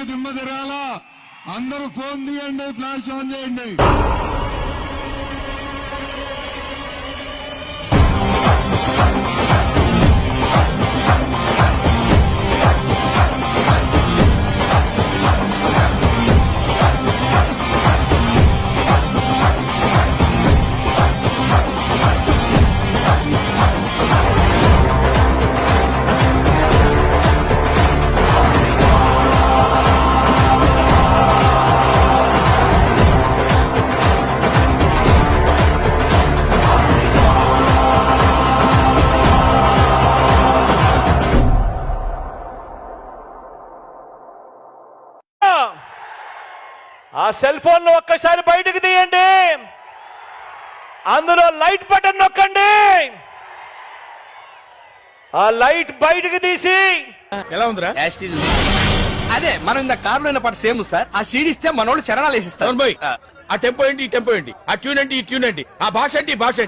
ప్రజలకి దిమ్మది రాలా. అందరూ ఫోన్ తీయండి, ఫ్లాష్ ఆన్ చేయండి. ఆ సెల్ ఫోన్ ఒక్కసారి బయటకు తీయండి, అందులో లైట్ బటన్ నొక్కండి. ఆ లైట్ బయటకు తీసి ఎలా ఉందిరా? అదే మనం ఇంత కారులో ఉన్న పాట సేమ్ సార్. ఆ సీడీ ఇస్తే మనోళ్ళు చరణాలు వేసిస్తారు. ఆ టెంపో ఏంటి, ఈ టెంపో ఏంటి, ఆ ట్యూన్ ఏంటి, ఈ ట్యూన్ ఏంటి, ఆ భాష ఏంటి, ఈ భాష